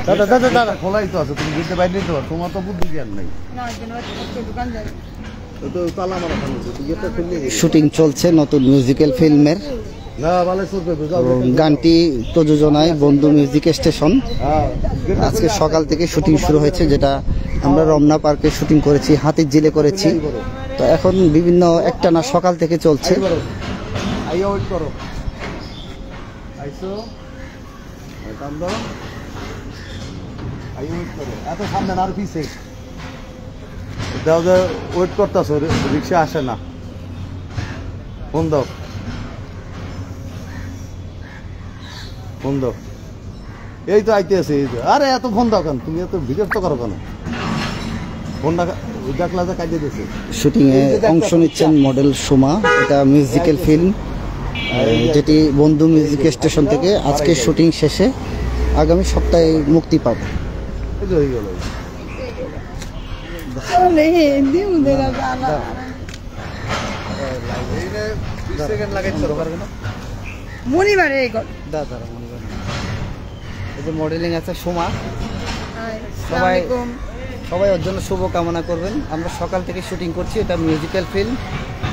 দাদা দাদা দাদা খোলাই তো আছে, তুমি গেটে বাইরে নিতে পারো, তোমার তো বুদ্ধি জ্ঞান নাই। শুটিং চলছে নতুন মিউজিক্যাল ফিল্মের। গানটি প্রযোজনায় বন্ধু মিউজিক স্টেশন। আজকে সকাল থেকে শুটিং শুরু হয়েছে, যেটা আমরা রমনা পার্কে শুটিং করেছি, হাতির ঝিলে করেছি। তো এখন বিভিন্ন একটানা সকাল থেকে চলছে। এত সামনে আর পিছে ওয়েট করতেছো, রিক্সা আসে না। ফোন দাও, ফোন দাও। এই তো আইতে আছে। আরে এত ফোন দাও কেন, তুমি এত বিরক্ত করো কেন? ফোনটা দেখলা যে কাজে দিয়েছে। শুটিং এ অংশ নিচ্ছেন মডেল সোমা। এটা মিউজিক্যাল ফিল্ম, যেটি বন্ধু মিউজিক স্টেশন থেকে আজকে শুটিং শেষে আগামী সপ্তাহে মুক্তি পাবে। মডেলিং আছে সোমা। সবাই ওর জন্য শুভকামনা করবেন। আমরা সকাল থেকে শুটিং করছি। এটা মিউজিক্যাল ফিল্ম,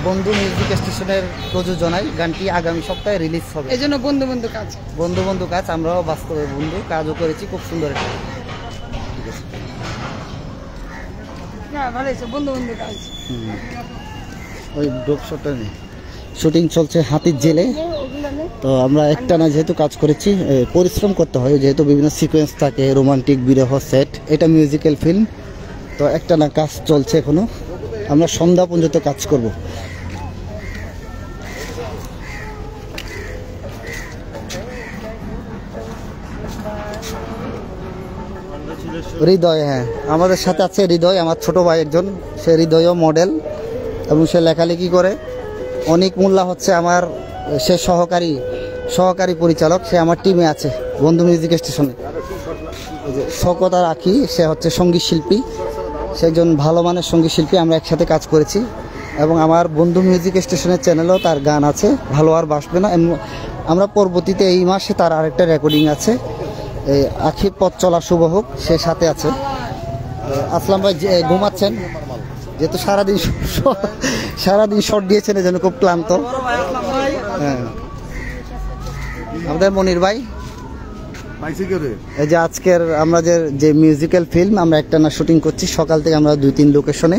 বন্ধু মিউজিক স্টেশনের প্রযোজনায়। গানটি আগামী সপ্তাহে রিলিজ হবে। এই জন্য বন্ধু বন্ধু কাজ। আমরাও বাস্তবে বন্ধু কাজও করেছি, খুব সুন্দর একটা। ওই ডোপ শটটা নেই। শুটিং চলছে হাতির জেলে। তো আমরা একটানা যেহেতু কাজ করেছি, পরিশ্রম করতে হয়, যেহেতু বিভিন্ন সিকোয়েন্স থাকে, রোমান্টিক, বিরহ, সেট। এটা মিউজিক্যাল ফিল্ম, তো একটানা কাজ চলছে এখনো। আমরা সন্ধ্যা পর্যন্ত কাজ করব। হৃদয়, হ্যাঁ আমাদের সাথে আছে হৃদয়, আমার ছোট ভাই একজন। সে হৃদয়ও মডেল এবং সে লেখালেখি করে। অনিক মোল্লা হচ্ছে আমার, সে সহকারী পরিচালক। সে আমার টিমে আছে বন্ধু মিউজিক স্টেশনে। শকতা রাখি, সে হচ্ছে সঙ্গীত শিল্পী। সে একজন ভালো মানের সঙ্গীত শিল্পী। আমরা একসাথে কাজ করেছি এবং আমার বন্ধু মিউজিক স্টেশনের চ্যানেলেও তার গান আছে, ভালো আর বাসবে না। আমরা পরবর্তীতে এই মাসে তার আরেকটা রেকর্ডিং আছে, আখির পথ চলা শুভ হোক, সে সাথে আছে। আসলাম ভাই ঘুমাচ্ছেন, যেহেতু সারাদিন শট দিয়েছেন, এই জন্য খুব ক্লান্ত। হ্যাঁ, আমাদের মনির ভাই। এই যে আজকের আমরা যে মিউজিক্যাল ফিল্ম, আমরা একটানা শুটিং করছি সকাল থেকে। আমরা 2-3 লোকেশনে,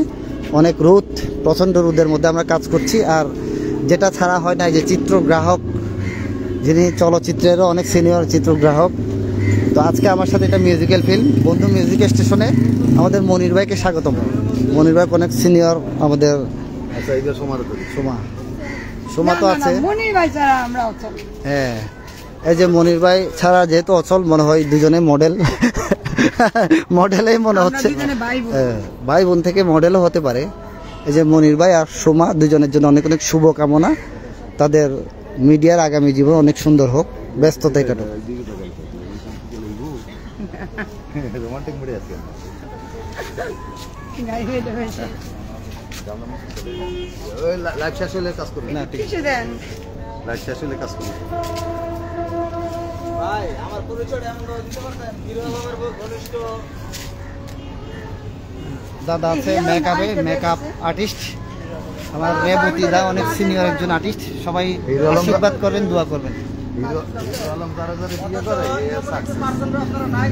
অনেক রোদ, প্রচণ্ড রোদের মধ্যে আমরা কাজ করছি। আর যেটা ছাড়া হয় না, এই যে চিত্রগ্রাহক, যিনি চলচ্চিত্রেরও অনেক সিনিয়র চিত্রগ্রাহক। তো আজকে আমার সাথে এটা মিউজিক্যাল ফিল্ম বন্ধু মিউজিক স্টেশনে। আমাদের মনির ভাইকে স্বাগতম। মনির ভাই অনেক সিনিয়র আমাদের। সোমা তো আছে। হ্যাঁ, এই যে মনির ভাই ছাড়া যেহেতু অচল, মনে হয় দুজনে মডেলেই মনে হচ্ছে। ভাই বোন থেকে মডেলও হতে পারে। এই যে মনির ভাই আর সোমা, দুজনের জন্য অনেক অনেক শুভকামনা। তাদের মিডিয়ার আগামী জীবন অনেক সুন্দর হোক, ব্যস্ততায় কাটুক। রোমান্টিক মুডে আছে। লাইভ শেষ হলে কাজ করবেন না? ঠিক আছে, লাইভ শেষ হলে কাজ করবেন। ভাই আমার পরিচয় এমন দিতে পারতেন, বিরোধের ঘনিষ্ঠ দাদা আছে, মেকআপ আর্টিস্ট আমার রেবতী দা, অনেক সিনিয়র একজন আর্টিস্ট। সবাই আশীর্বাদ করবেন, দোয়া করবেন।